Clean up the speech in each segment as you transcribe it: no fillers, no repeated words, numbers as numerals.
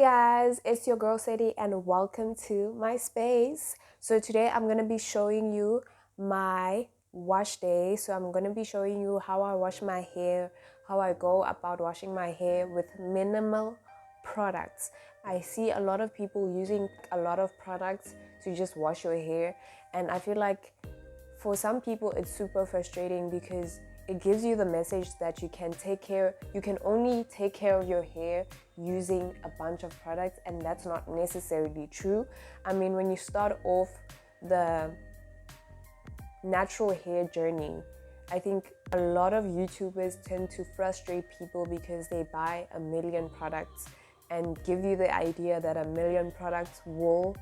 guys, it's your girl Sadie and welcome to my space. So today I'm going to be showing you my wash day. So I'm going to be showing you how I wash my hair, how I go about washing my hair with minimal products. I see a lot of people using a lot of products to just wash your hair, and I feel like for some people it's super frustrating because it gives you the message that you can only take care of your hair using a bunch of products, and that's not necessarily true. I mean, when you start off the natural hair journey, I think a lot of YouTubers tend to frustrate people because they buy a million products and give you the idea that a million products will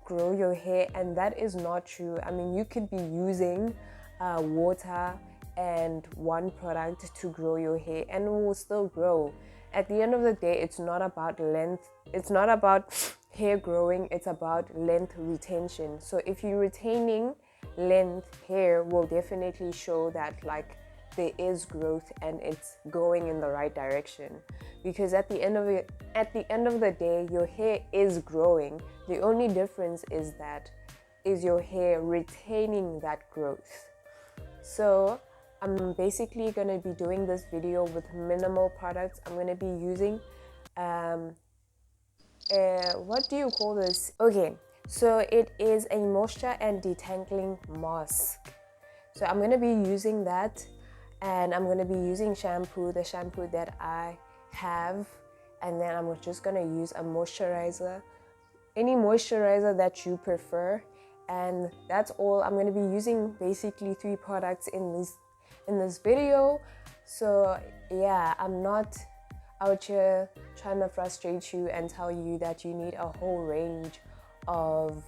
grow your hair, and that is not true. I mean, you could be using water and one product to grow your hair and it will still grow. At the end of the day, it's not about length, it's not about hair growing, it's about length retention. So if you're retaining length, hair will definitely show that like there is growth and it's going in the right direction, because at the end of the day your hair is growing. The only difference is your hair retaining that growth. So I'm basically going to be doing this video with minimal products. I'm going to be using what do you call this? Okay, so it is a moisture and detangling mask. So I'm going to be using that, and I'm going to be using the shampoo that I have, and then I'm just going to use a moisturizer, any moisturizer that you prefer, and that's all. I'm going to be using basically 3 products in this video. So yeah, I'm not out here trying to frustrate you and tell you that you need a whole range of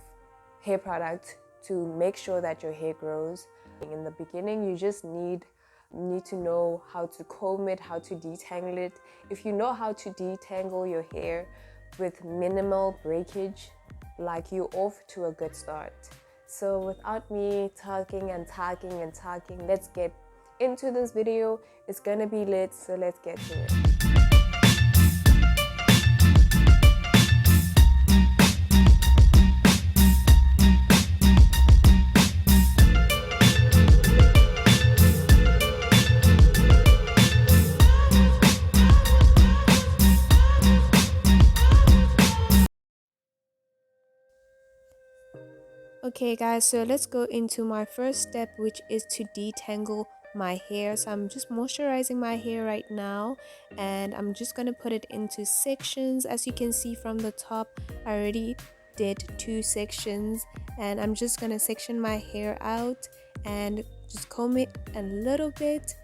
hair products to make sure that your hair grows. In the beginning, you just need to know how to comb it, how to detangle it. If you know how to detangle your hair with minimal breakage, like, you're off to a good start. So without me talking, let's get into this video. It's gonna be lit, so let's get to it. Okay guys, so let's go into my first step, which is to detangle my hair. So I'm just moisturizing my hair right now, and I'm just going to put it into sections. As you can see from the top, I already did 2 sections, and I'm just going to section my hair out and just comb it a little bit.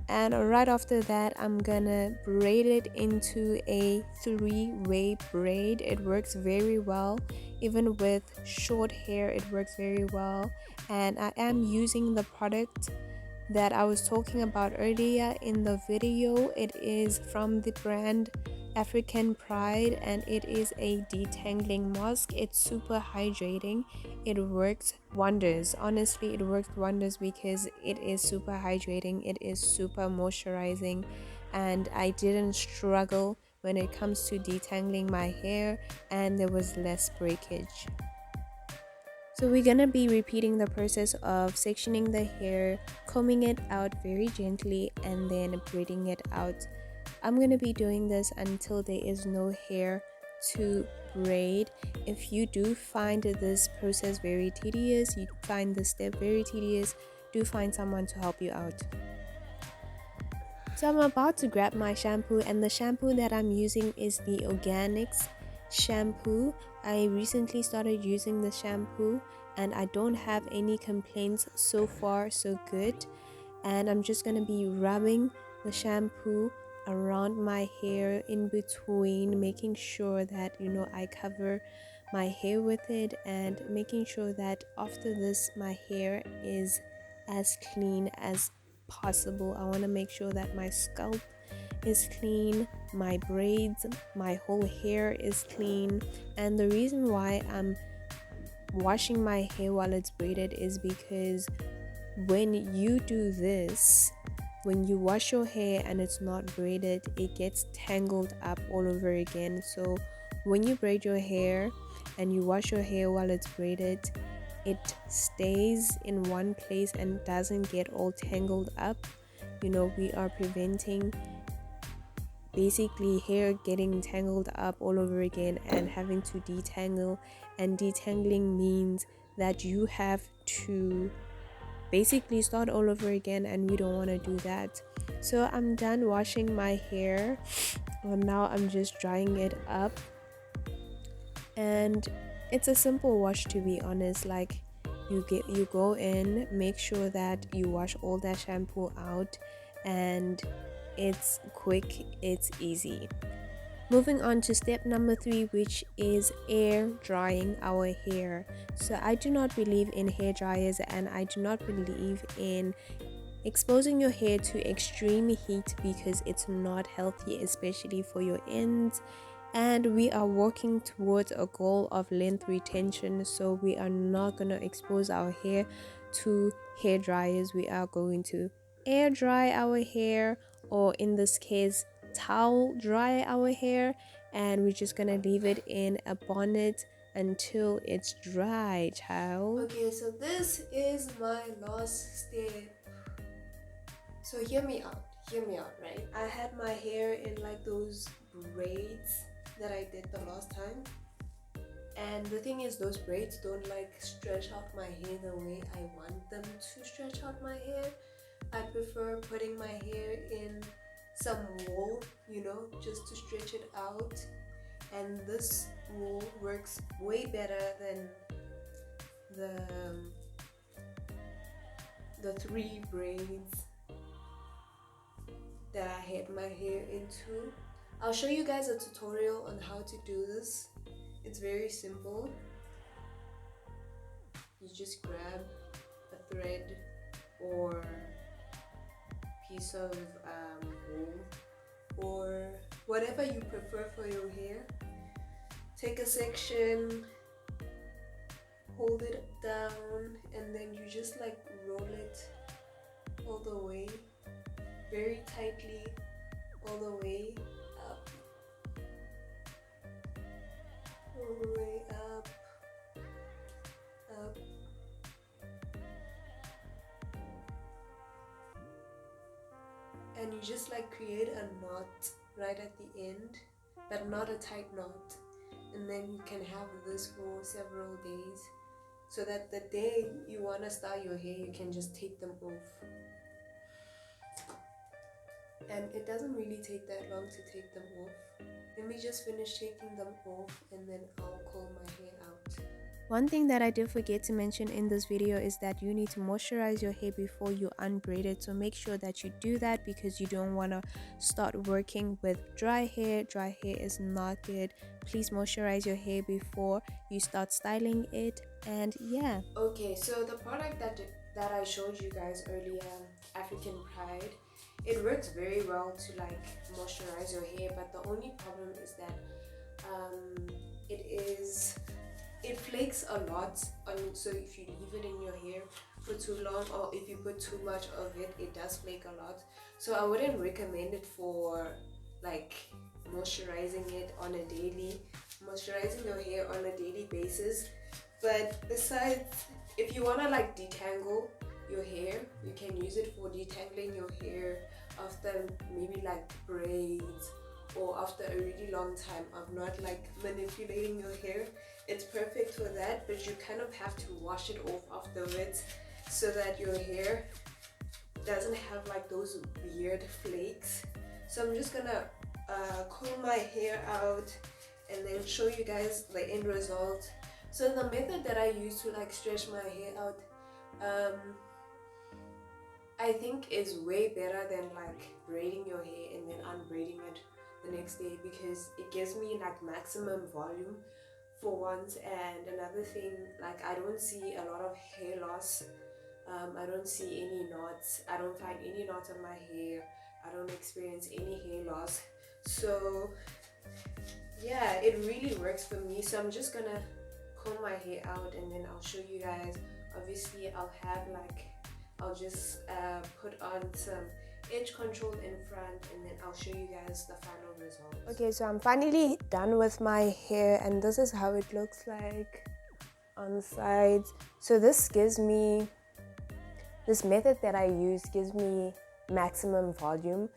And right after that, I'm gonna braid it into a 3-way braid. It works very well. Even with short hair, it works very well. And I am using the product that I was talking about earlier in the video. It is from the brand African Pride, and it is a detangling mask. It's super hydrating. It works wonders. Honestly, it works wonders because it is super hydrating, it is super moisturizing, and I didn't struggle when it comes to detangling my hair, and there was less breakage. So we're gonna be repeating the process of sectioning the hair, combing it out very gently, and then braiding it out. I'm gonna be doing this until there is no hair to braid. If you do find this process very tedious, you find this step very tedious, do find someone to help you out. So I'm about to grab my shampoo, and the shampoo that I'm using is the Organics shampoo. I recently started using the shampoo and I don't have any complaints so far, so good. And I'm just gonna be rubbing the shampoo around my hair in between, making sure that I cover my hair with it, and making sure that after this my hair is as clean as possible. I want to make sure that my scalp is clean, my braids, my whole hair is clean. And the reason why I'm washing my hair while it's braided is because when you do this, when you wash your hair and it's not braided, it gets tangled up all over again. So when you braid your hair and you wash your hair while it's braided, it stays in one place and doesn't get all tangled up. We are preventing basically hair getting tangled up all over again and having to detangle. And detangling means that you have to basically start all over again, and we don't want to do that. So I'm done washing my hair, and now I'm just drying it up. And it's a simple wash, to be honest. Like, you go in, make sure that you wash all that shampoo out, and it's quick, it's easy. Moving on to step number 3, which is air drying our hair. So I do not believe in hair dryers, and I do not believe in exposing your hair to extreme heat because it's not healthy, especially for your ends. And we are working towards a goal of length retention, so we are not going to expose our hair to hair dryers. We are going to air dry our hair, or in this case towel dry our hair, and we're just gonna leave it in a bonnet until it's dry, child. Okay, so this is my last step. So hear me out, right? I had my hair in like those braids that I did the last time. And the thing is, those braids don't like stretch out my hair the way I want them to stretch out my hair. I prefer putting my hair in some wool, just to stretch it out. And this wool works way better than the the 3 braids that I had my hair into. I'll show you guys a tutorial on how to do this. It's very simple. You just grab a thread or piece of wool or whatever you prefer for your hair. Take a section, hold it down, and then you just like roll it all the way, very tightly, all the way up, all the way up, up. And you just like create a knot right at the end, but not a tight knot. And then you can have this for several days, so that the day you want to style your hair, you can just take them off. And it doesn't really take that long to take them off. Let me just finish taking them off, and then I'll comb my hair out. One thing that I did forget to mention in this video is that you need to moisturize your hair before you unbraid it. So make sure that you do that, because you don't want to start working with dry hair. Dry hair is not good. Please moisturize your hair before you start styling it. And yeah. Okay, so the product that I showed you guys earlier, African Pride, it works very well to like moisturize your hair, but the only problem is that it flakes a lot so if you leave it in your hair for too long, or if you put too much of it, it does flake a lot. So I wouldn't recommend it for like moisturizing your hair on a daily basis. But besides, if you want to like detangle your hair, you can use it for detangling your hair after maybe like braids, or after a really long time of not like manipulating your hair. It's perfect for that, but you kind of have to wash it off afterwards so that your hair doesn't have like those weird flakes. So I'm just gonna comb my hair out and then show you guys the end result. So the method that I use to like stretch my hair out, I think is way better than like braiding your hair and then unbraiding it the next day, because it gives me like maximum volume for once. And another thing, like I don't see a lot of hair loss. I don't see any knots. I don't find any knots on my hair. I don't experience any hair loss. So yeah, it really works for me. So I'm just gonna comb my hair out and then I'll show you guys. Obviously I'll just put on some edge control in front, and then I'll show you guys the final results. Okay, so I'm finally done with my hair, and this is how it looks like on the sides. So this method that I use gives me maximum volume.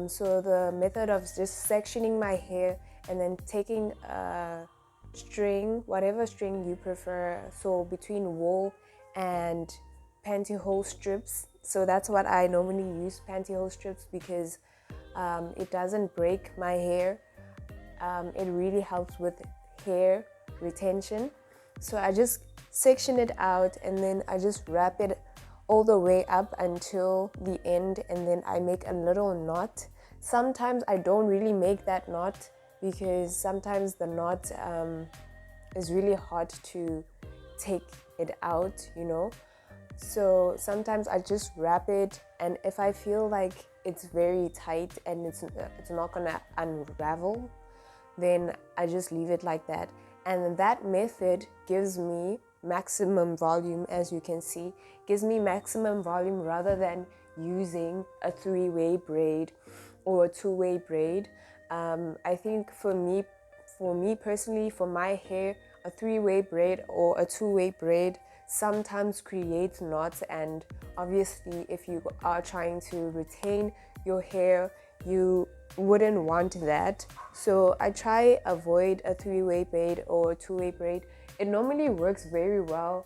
So the method of just sectioning my hair and then taking a string, whatever string you prefer, so between wool and pantyhose strips. So that's what I normally use, pantyhose strips, because it doesn't break my hair. It really helps with hair retention. So I just section it out, and then I just wrap it all the way up until the end, and then I make a little knot. Sometimes I don't really make that knot because sometimes the knot is really hard to take it out, you know. So sometimes I just wrap it, and if I feel like it's very tight and it's not gonna unravel, then I just leave it like that. And that method gives me maximum volume, as you can see, gives me maximum volume rather than using a 3-way braid or a 2-way braid. I think for me personally, for my hair, a 3-way braid or a 2-way braid sometimes creates knots, and obviously if you are trying to retain your hair, you wouldn't want that. So I try avoid a 3-way braid or a 2-way braid. It normally works very well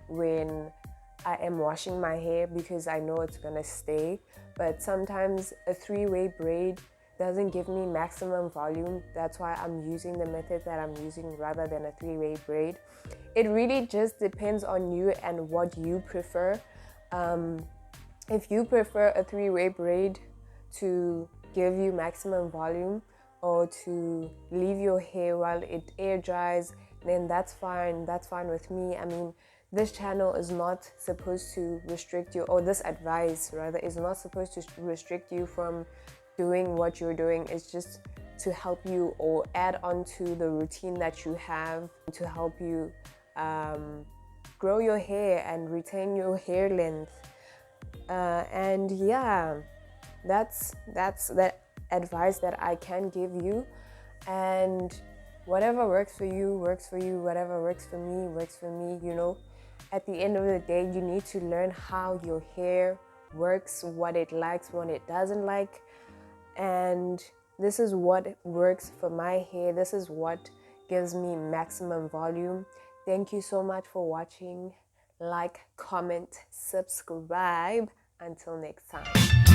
when I am washing my hair because I know it's gonna stay, but sometimes a 3-way braid doesn't give me maximum volume. That's why I'm using the method that I'm using rather than a 3-way braid. It really just depends on you and what you prefer. If you prefer a 3-way braid to give you maximum volume, or to leave your hair while it air dries, then that's fine with me. I mean, this channel is not supposed to restrict you, or this advice rather is not supposed to restrict you from doing what you're doing. It's just to help you or add on to the routine that you have, to help you grow your hair and retain your hair length. And yeah, that's the advice that I can give you. And whatever works for you works for you, whatever works for me, you know. At the end of the day, you need to learn how your hair works, what it likes, what it doesn't like. And this is what works for my hair. This is what gives me maximum volume. Thank you so much for watching. Like, comment, subscribe. Until next time.